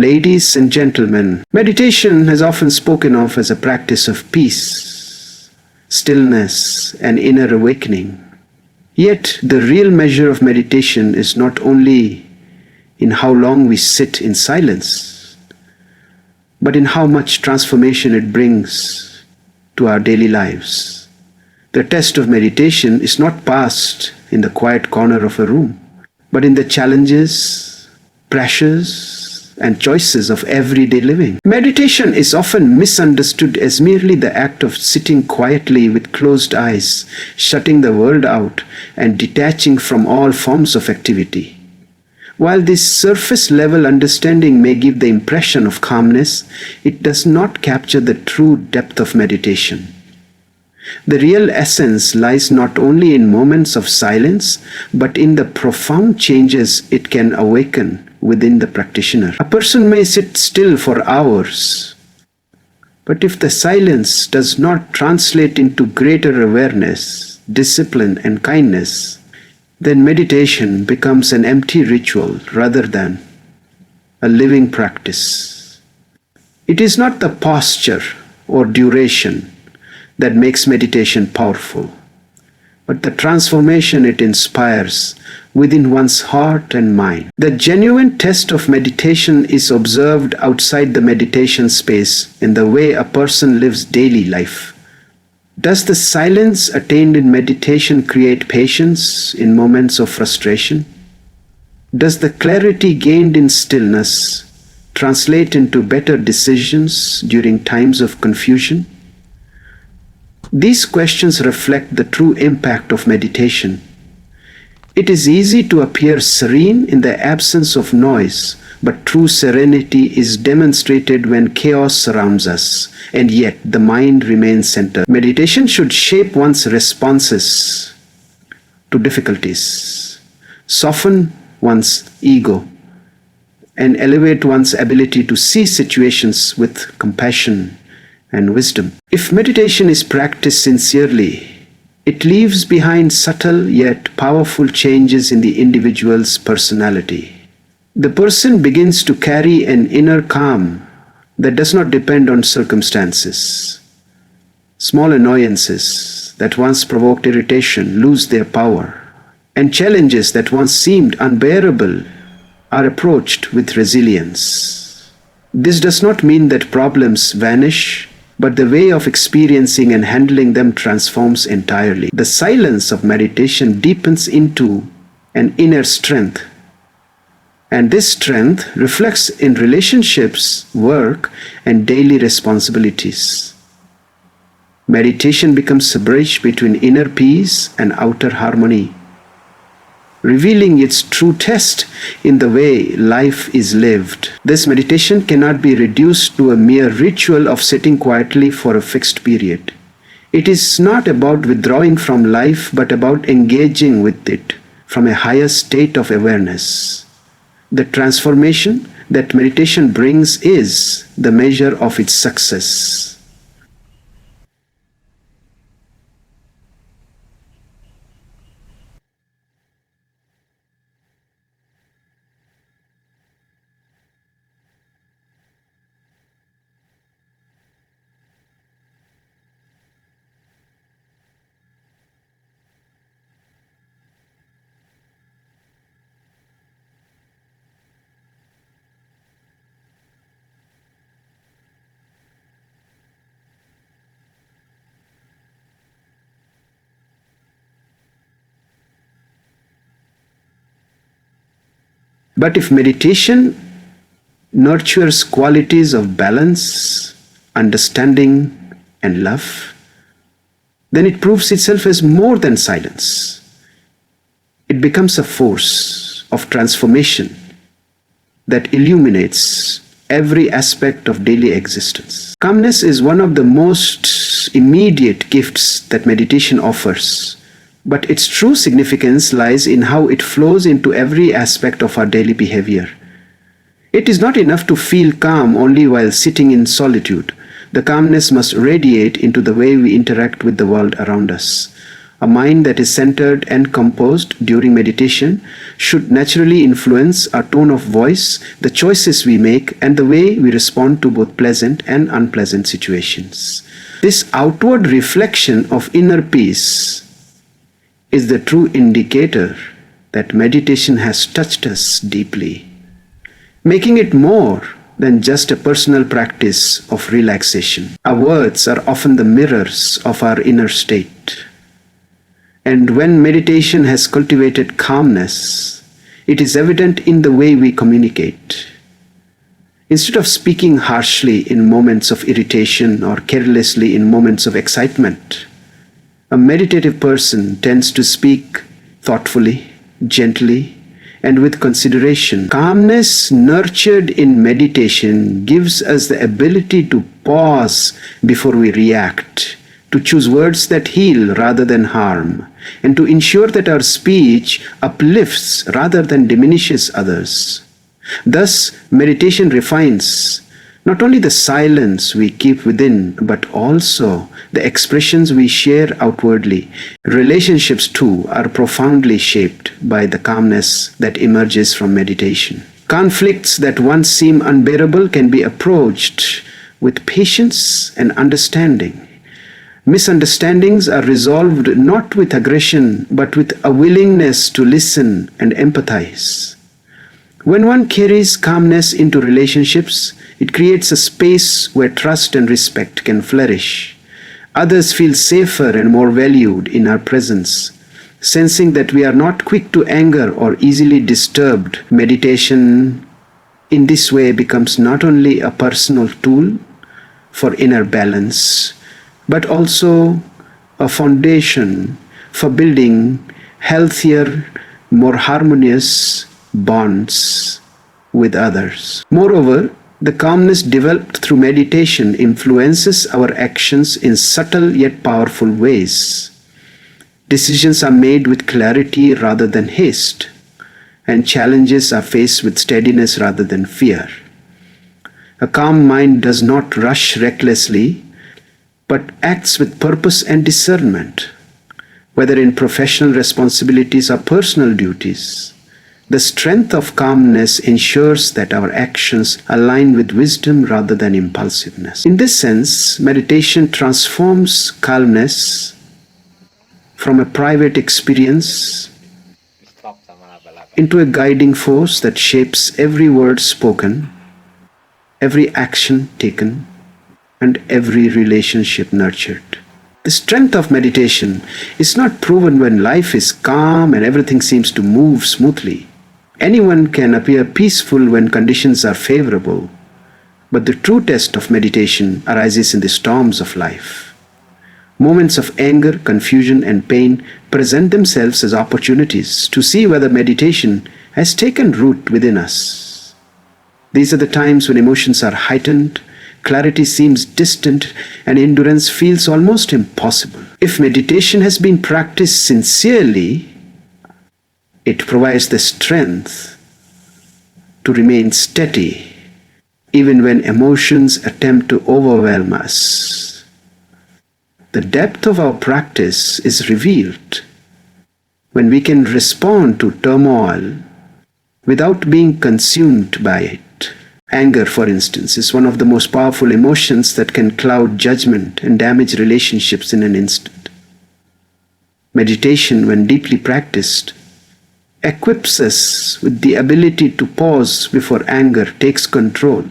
Ladies and gentlemen, meditation is often spoken of as a practice of peace, stillness, and inner awakening. Yet, the real measure of meditation is not only in how long we sit in silence, but in how much transformation it brings to our daily lives. The test of meditation is not passed in the quiet corner of a room, but in the challenges, pressures, and choices of everyday living. Meditation is often misunderstood as merely the act of sitting quietly with closed eyes, shutting the world out, and detaching from all forms of activity. While this surface-level understanding may give the impression of calmness, it does not capture the true depth of meditation. The real essence lies not only in moments of silence, but in the profound changes it can awaken within the practitioner. A person may sit still for hours, but if the silence does not translate into greater awareness, discipline, and kindness, then meditation becomes an empty ritual rather than a living practice. It is not the posture or duration that makes meditation powerful, but the transformation it inspires within one's heart and mind. The genuine test of meditation is observed outside the meditation space in the way a person lives daily life. Does the silence attained in meditation create patience in moments of frustration? Does the clarity gained in stillness translate into better decisions during times of confusion? These questions reflect the true impact of meditation. It is easy to appear serene in the absence of noise, but true serenity is demonstrated when chaos surrounds us, and yet the mind remains centered. Meditation should shape one's responses to difficulties, soften one's ego, and elevate one's ability to see situations with compassion and wisdom. If meditation is practiced sincerely, it leaves behind subtle yet powerful changes in the individual's personality. The person begins to carry an inner calm that does not depend on circumstances. Small annoyances that once provoked irritation lose their power, and challenges that once seemed unbearable are approached with resilience. This does not mean that problems vanish, but the way of experiencing and handling them transforms entirely. The silence of meditation deepens into an inner strength, and this strength reflects in relationships, work, and daily responsibilities. Meditation becomes a bridge between inner peace and outer harmony, revealing its true test in the way life is lived. This meditation cannot be reduced to a mere ritual of sitting quietly for a fixed period. It is not about withdrawing from life, but about engaging with it from a higher state of awareness. The transformation that meditation brings is the measure of its success. But if meditation nurtures qualities of balance, understanding, and love, then it proves itself as more than silence. It becomes a force of transformation that illuminates every aspect of daily existence. Calmness is one of the most immediate gifts that meditation offers, but its true significance lies in how it flows into every aspect of our daily behavior. It is not enough to feel calm only while sitting in solitude. The calmness must radiate into the way we interact with the world around us. A mind that is centered and composed during meditation should naturally influence our tone of voice, the choices we make, and the way we respond to both pleasant and unpleasant situations. This outward reflection of inner peace is the true indicator that meditation has touched us deeply, making it more than just a personal practice of relaxation. Our words are often the mirrors of our inner state. And when meditation has cultivated calmness, it is evident in the way we communicate. Instead of speaking harshly in moments of irritation or carelessly in moments of excitement, a meditative person tends to speak thoughtfully, gently, and with consideration. Calmness nurtured in meditation gives us the ability to pause before we react, to choose words that heal rather than harm, and to ensure that our speech uplifts rather than diminishes others. Thus, meditation refines not only the silence we keep within, but also the expressions we share outwardly. Relationships, too, are profoundly shaped by the calmness that emerges from meditation. Conflicts that once seem unbearable can be approached with patience and understanding. Misunderstandings are resolved not with aggression, but with a willingness to listen and empathize. When one carries calmness into relationships, it creates a space where trust and respect can flourish. Others feel safer and more valued in our presence, sensing that we are not quick to anger or easily disturbed. Meditation in this way becomes not only a personal tool for inner balance, but also a foundation for building healthier, more harmonious bonds with others. Moreover, the calmness developed through meditation influences our actions in subtle yet powerful ways. Decisions are made with clarity rather than haste, and challenges are faced with steadiness rather than fear. A calm mind does not rush recklessly, but acts with purpose and discernment, whether in professional responsibilities or personal duties. The strength of calmness ensures that our actions align with wisdom rather than impulsiveness. In this sense, meditation transforms calmness from a private experience into a guiding force that shapes every word spoken, every action taken, and every relationship nurtured. The strength of meditation is not proven when life is calm and everything seems to move smoothly. Anyone can appear peaceful when conditions are favorable, but the true test of meditation arises in the storms of life. Moments of anger, confusion, and pain present themselves as opportunities to see whether meditation has taken root within us. These are the times when emotions are heightened, clarity seems distant, and endurance feels almost impossible. If meditation has been practiced sincerely, it provides the strength to remain steady even when emotions attempt to overwhelm us. The depth of our practice is revealed when we can respond to turmoil without being consumed by it. Anger, for instance, is one of the most powerful emotions that can cloud judgment and damage relationships in an instant. Meditation, when deeply practiced, equips us with the ability to pause before anger takes control.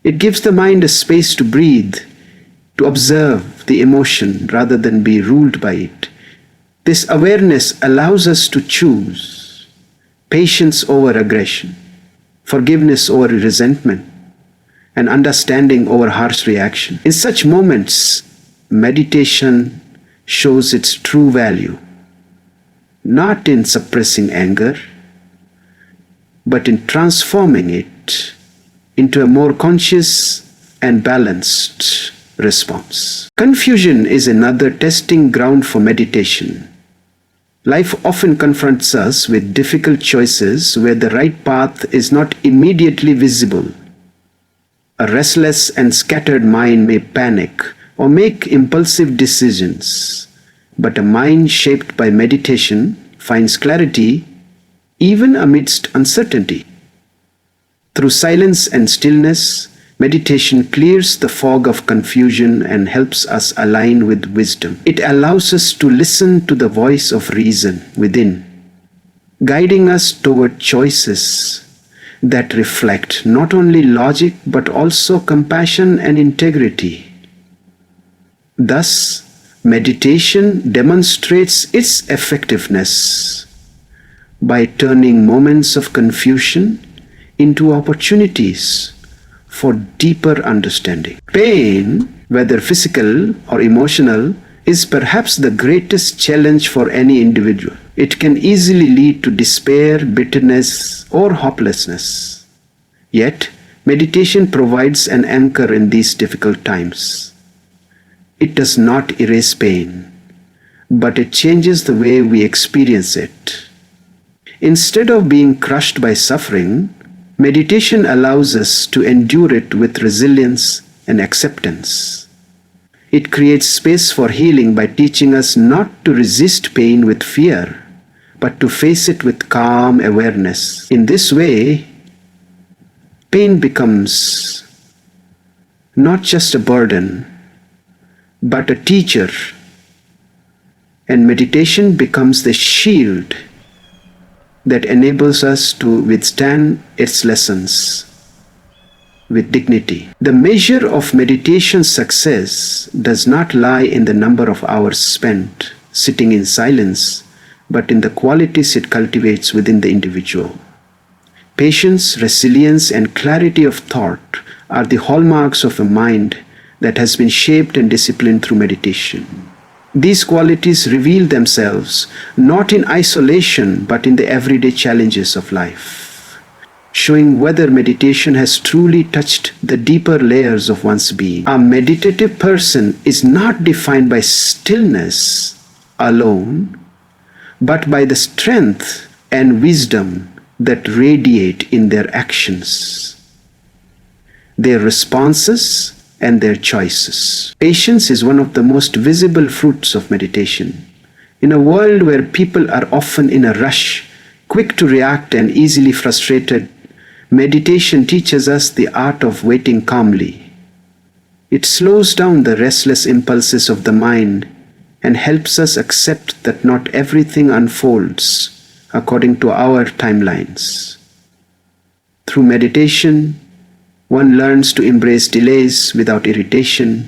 It gives the mind a space to breathe, to observe the emotion rather than be ruled by it. This awareness allows us to choose patience over aggression, forgiveness over resentment, and understanding over harsh reaction. In such moments, meditation shows its true value, not in suppressing anger, but in transforming it into a more conscious and balanced response. Confusion is another testing ground for meditation. Life often confronts us with difficult choices where the right path is not immediately visible. A restless and scattered mind may panic or make impulsive decisions, But a mind shaped by meditation finds clarity even amidst uncertainty. Through silence and stillness, meditation clears the fog of confusion and helps us align with wisdom. It allows us to listen to the voice of reason within, guiding us toward choices that reflect not only logic but also compassion and integrity. Thus, meditation demonstrates its effectiveness by turning moments of confusion into opportunities for deeper understanding. Pain, whether physical or emotional, is perhaps the greatest challenge for any individual. It can easily lead to despair, bitterness, or hopelessness. Yet, meditation provides an anchor in these difficult times. It does not erase pain, but it changes the way we experience it. Instead of being crushed by suffering, meditation allows us to endure it with resilience and acceptance. It creates space for healing by teaching us not to resist pain with fear, but to face it with calm awareness. In this way, pain becomes not just a burden, but a teacher, and meditation becomes the shield that enables us to withstand its lessons with dignity. The measure of meditation success does not lie in the number of hours spent sitting in silence, but in the qualities it cultivates within the individual. Patience, resilience, and clarity of thought are the hallmarks of a mind that has been shaped and disciplined through meditation. These qualities reveal themselves not in isolation but in the everyday challenges of life, showing whether meditation has truly touched the deeper layers of one's being. A meditative person is not defined by stillness alone, but by the strength and wisdom that radiate in their actions, their responses, and their choices. Patience is one of the most visible fruits of meditation. In a world where people are often in a rush, quick to react and easily frustrated, meditation teaches us the art of waiting calmly. It slows down the restless impulses of the mind and helps us accept that not everything unfolds according to our timelines. Through meditation, one learns to embrace delays without irritation,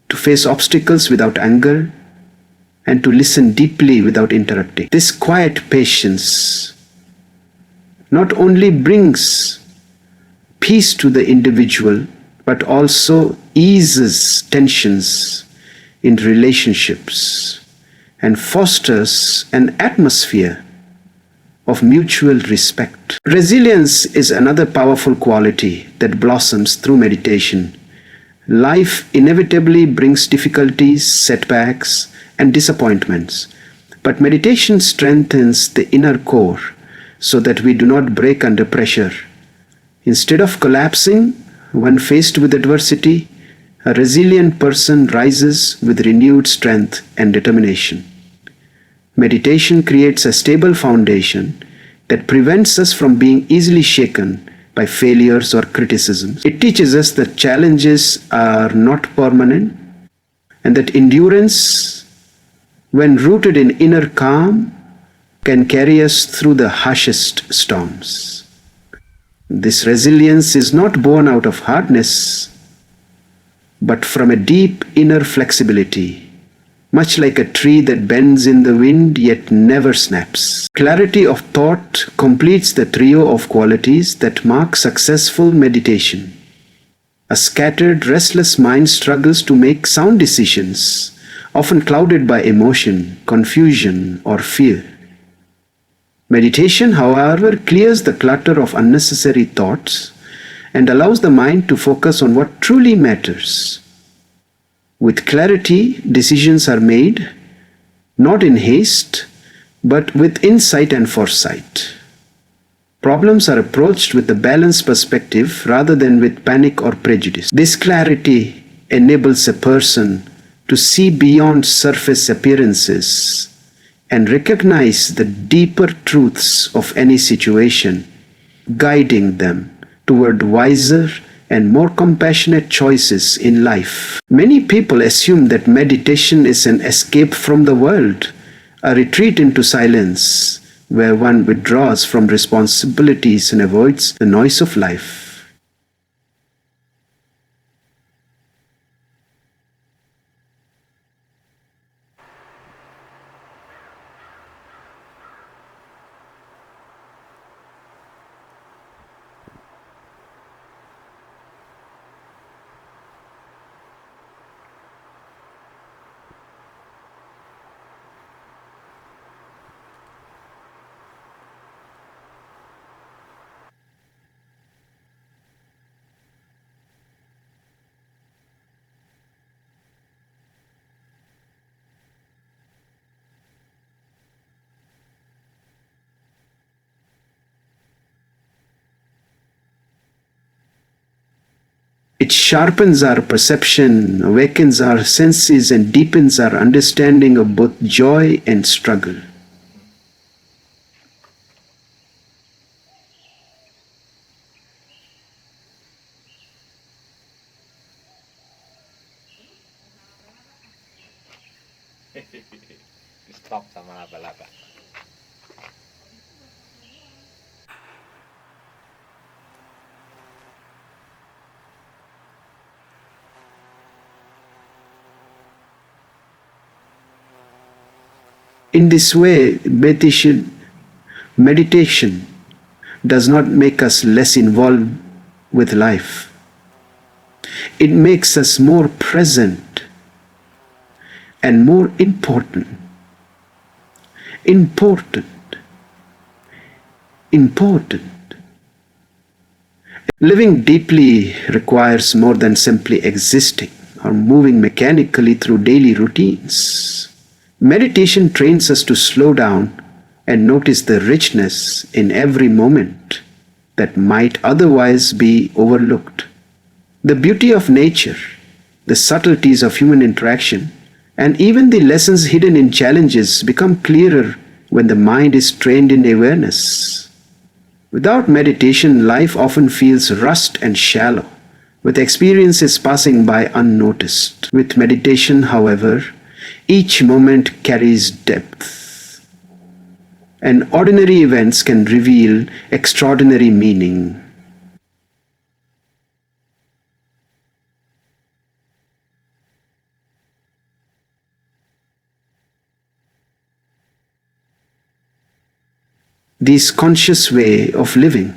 to face obstacles without anger, and to listen deeply without interrupting. This quiet patience not only brings peace to the individual, but also eases tensions in relationships and fosters an atmosphere of mutual respect. Resilience is another powerful quality that blossoms through meditation. Life inevitably brings difficulties, setbacks, and disappointments, but meditation strengthens the inner core so that we do not break under pressure. Instead of collapsing when faced with adversity, a resilient person rises with renewed strength and determination. Meditation creates a stable foundation that prevents us from being easily shaken by failures or criticisms. It teaches us that challenges are not permanent and that endurance, when rooted in inner calm, can carry us through the harshest storms. This resilience is not born out of hardness, but from a deep inner flexibility, much like a tree that bends in the wind yet never snaps. Clarity of thought completes the trio of qualities that mark successful meditation. A scattered, restless mind struggles to make sound decisions, often clouded by emotion, confusion, or fear. Meditation, however, clears the clutter of unnecessary thoughts and allows the mind to focus on what truly matters. With clarity, decisions are made, not in haste, but with insight and foresight. Problems are approached with a balanced perspective rather than with panic or prejudice. This clarity enables a person to see beyond surface appearances and recognize the deeper truths of any situation, guiding them toward wiser and more compassionate choices in life. Many people assume that meditation is an escape from the world, a retreat into silence, where one withdraws from responsibilities and avoids the noise of life. It sharpens our perception, awakens our senses, and deepens our understanding of both joy and struggle. Stop sama laba-laba. In this way, meditation does not make us less involved with life. It makes us more present and more important. Living deeply requires more than simply existing or moving mechanically through daily routines. Meditation trains us to slow down and notice the richness in every moment that might otherwise be overlooked. The beauty of nature, the subtleties of human interaction, and even the lessons hidden in challenges become clearer when the mind is trained in awareness. Without meditation, life often feels rushed and shallow, with experiences passing by unnoticed. With meditation, however, each moment carries depth, and ordinary events can reveal extraordinary meaning. This conscious way of living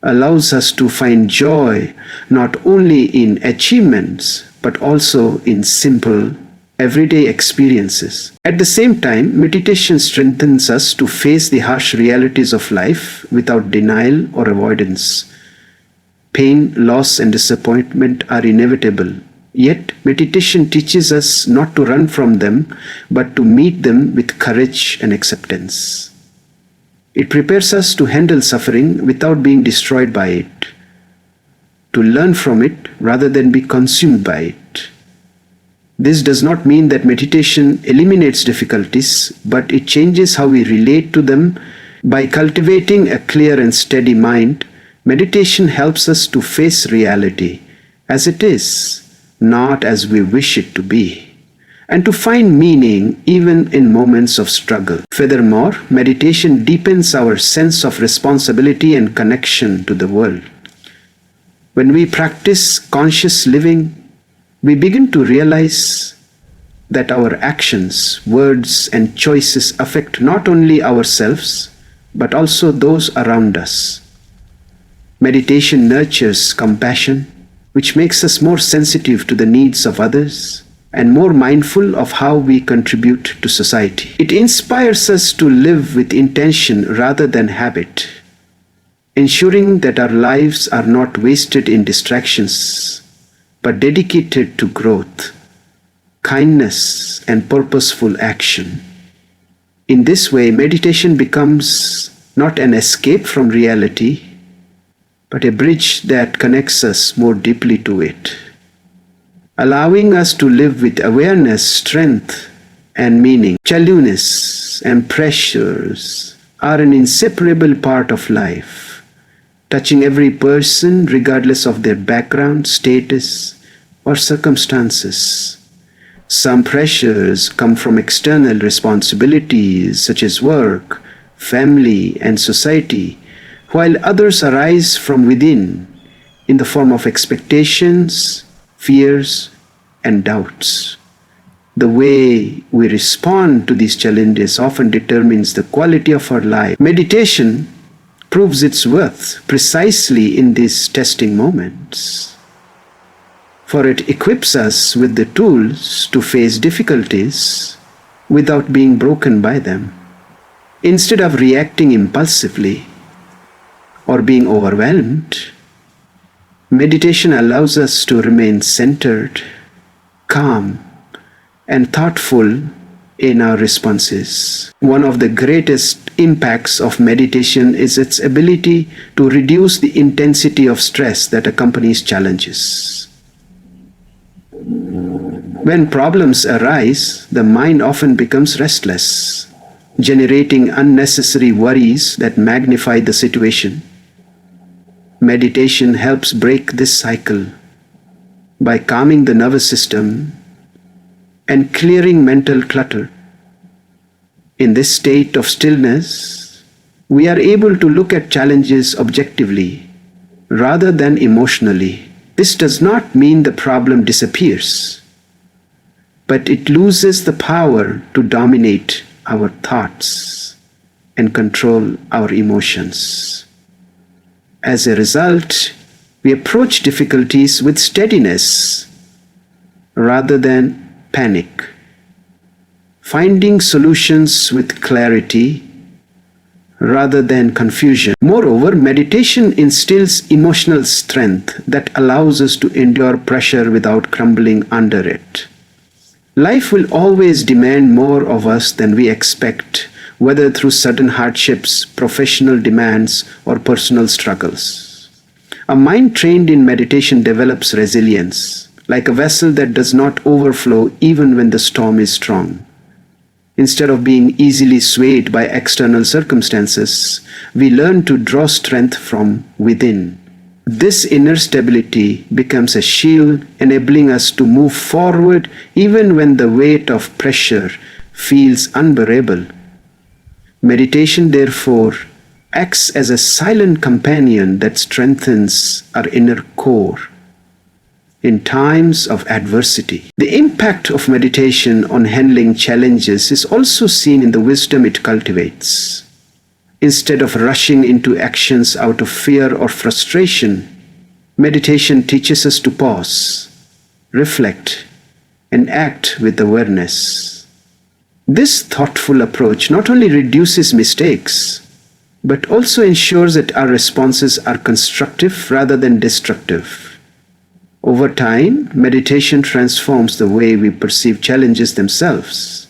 allows us to find joy not only in achievements but also in simple, everyday experiences. At the same time, meditation strengthens us to face the harsh realities of life without denial or avoidance. Pain, loss, and disappointment are inevitable. Yet, meditation teaches us not to run from them, but to meet them with courage and acceptance. It prepares us to handle suffering without being destroyed by it, to learn from it rather than be consumed by it. This does not mean that meditation eliminates difficulties, but it changes how we relate to them. By cultivating a clear and steady mind, meditation helps us to face reality as it is, not as we wish it to be, and to find meaning even in moments of struggle. Furthermore, meditation deepens our sense of responsibility and connection to the world. When we practice conscious living, we begin to realize that our actions, words, and choices affect not only ourselves, but also those around us. Meditation nurtures compassion, which makes us more sensitive to the needs of others and more mindful of how we contribute to society. It inspires us to live with intention rather than habit, ensuring that our lives are not wasted in distractions, but dedicated to growth, kindness, and purposeful action. In this way, meditation becomes not an escape from reality, but a bridge that connects us more deeply to it. allowing us to live with awareness, strength, and meaning. Challenges and pressures are an inseparable part of life, touching every person regardless of their background, status, or circumstances. Some pressures come from external responsibilities such as work, family, and society, while others arise from within in the form of expectations, fears, and doubts. The way we respond to these challenges often determines the quality of our life. Meditation proves its worth precisely in these testing moments, for it equips us with the tools to face difficulties without being broken by them. Instead of reacting impulsively or being overwhelmed, meditation allows us to remain centered, calm, and thoughtful in our responses. One of the greatest impacts of meditation is its ability to reduce the intensity of stress that accompanies challenges. When problems arise, the mind often becomes restless, generating unnecessary worries that magnify the situation. Meditation helps break this cycle by calming the nervous system and clearing mental clutter. In this state of stillness, we are able to look at challenges objectively rather than emotionally. This does not mean the problem disappears, but it loses the power to dominate our thoughts and control our emotions. As a result, we approach difficulties with steadiness rather than panic, finding solutions with clarity rather than confusion. Moreover, meditation instills emotional strength that allows us to endure pressure without crumbling under it. Life will always demand more of us than we expect, whether through sudden hardships, professional demands, or personal struggles. A mind trained in meditation develops resilience, like a vessel that does not overflow even when the storm is strong. Instead of being easily swayed by external circumstances, we learn to draw strength from within. This inner stability becomes a shield, enabling us to move forward even when the weight of pressure feels unbearable. Meditation, therefore, acts as a silent companion that strengthens our inner core in times of adversity. The impact of meditation on handling challenges is also seen in the wisdom it cultivates. Instead of rushing into actions out of fear or frustration, meditation teaches us to pause, reflect, and act with awareness. This thoughtful approach not only reduces mistakes, but also ensures that our responses are constructive rather than destructive. Over time, meditation transforms the way we perceive challenges themselves,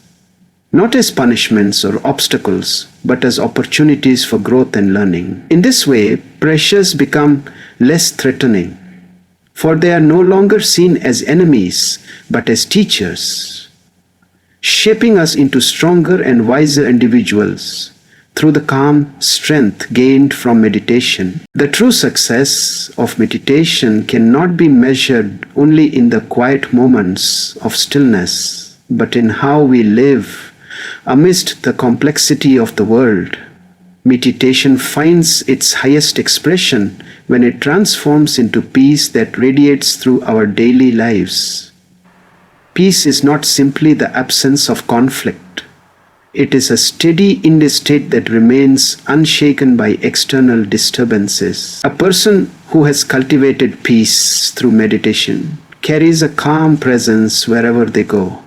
not as punishments or obstacles, but as opportunities for growth and learning. In this way, pressures become less threatening, for they are no longer seen as enemies, but as teachers, shaping us into stronger and wiser individuals through the calm strength gained from meditation. The true success of meditation cannot be measured only in the quiet moments of stillness, but in how we live amidst the complexity of the world. Meditation finds its highest expression when it transforms into peace that radiates through our daily lives. Peace is not simply the absence of conflict. It is a steady inner state that remains unshaken by external disturbances. A person who has cultivated peace through meditation carries a calm presence wherever they go.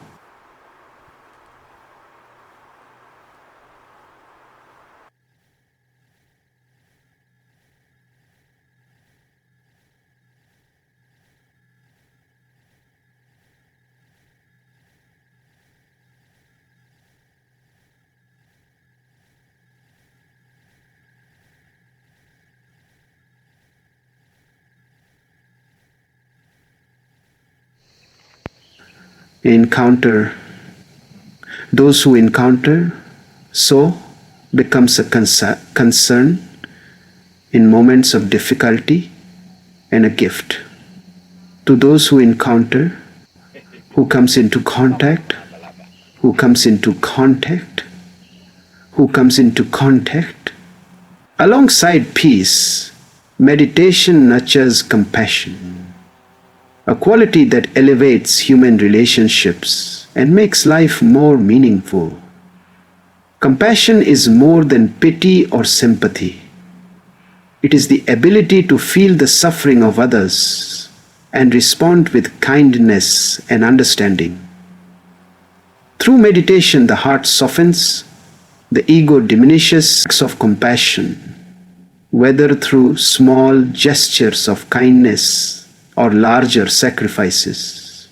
encounter, those who encounter, so becomes a concern in moments of difficulty and a gift. To those who encounter, who comes into contact, who comes into contact, who comes into contact. Alongside peace, meditation nurtures compassion, a quality that elevates human relationships and makes life more meaningful. Compassion is more than pity or sympathy. It is the ability to feel the suffering of others and respond with kindness and understanding. Through meditation, the heart softens, the ego diminishes. Acts of compassion, whether through small gestures of kindness or larger sacrifices,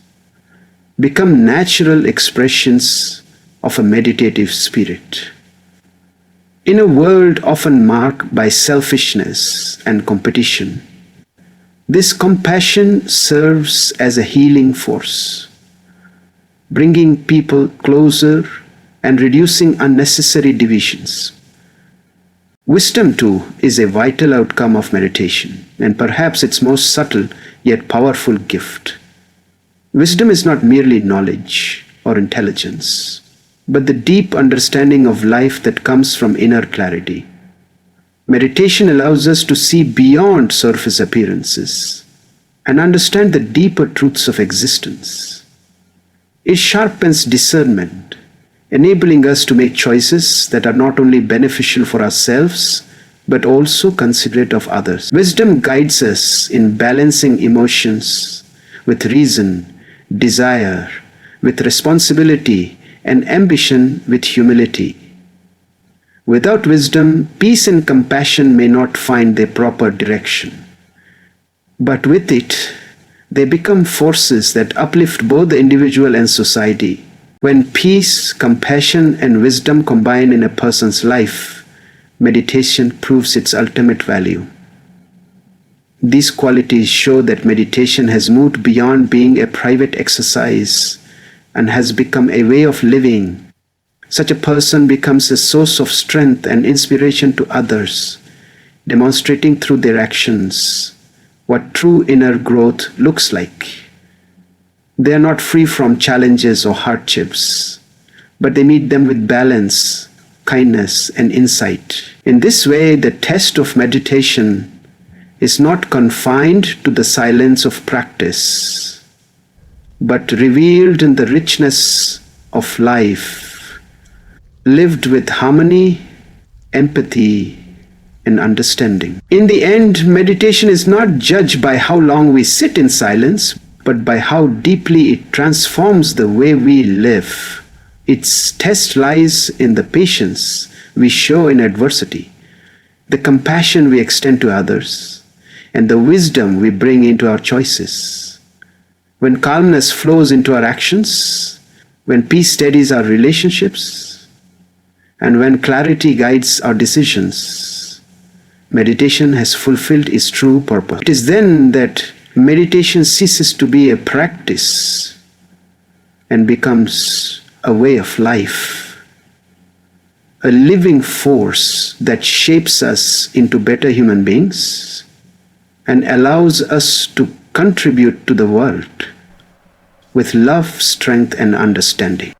become natural expressions of a meditative spirit. In a world often marked by selfishness and competition, this compassion serves as a healing force, bringing people closer and reducing unnecessary divisions. Wisdom, too, is a vital outcome of meditation, and perhaps its most subtle yet powerful gift. Wisdom is not merely knowledge or intelligence, but the deep understanding of life that comes from inner clarity. Meditation allows us to see beyond surface appearances and understand the deeper truths of existence. It sharpens discernment, enabling us to make choices that are not only beneficial for ourselves, but also considerate of others. Wisdom guides us in balancing emotions with reason, desire with responsibility, and ambition with humility. Without wisdom, peace and compassion may not find their proper direction. But with it, they become forces that uplift both the individual and society. When peace, compassion, and wisdom combine in a person's life, meditation proves its ultimate value. These qualities show that meditation has moved beyond being a private exercise and has become a way of living. Such a person becomes a source of strength and inspiration to others, demonstrating through their actions what true inner growth looks like. They are not free from challenges or hardships, but they meet them with balance, kindness, and insight. In this way, the test of meditation is not confined to the silence of practice, but revealed in the richness of life, lived with harmony, empathy, and understanding. In the end, meditation is not judged by how long we sit in silence, but by how deeply it transforms the way we live. Its test lies in the patience we show in adversity, the compassion we extend to others, and the wisdom we bring into our choices. When calmness flows into our actions, when peace steadies our relationships, and when clarity guides our decisions, meditation has fulfilled its true purpose. It is then that meditation ceases to be a practice and becomes a way of life, a living force that shapes us into better human beings and allows us to contribute to the world with love, strength, and understanding.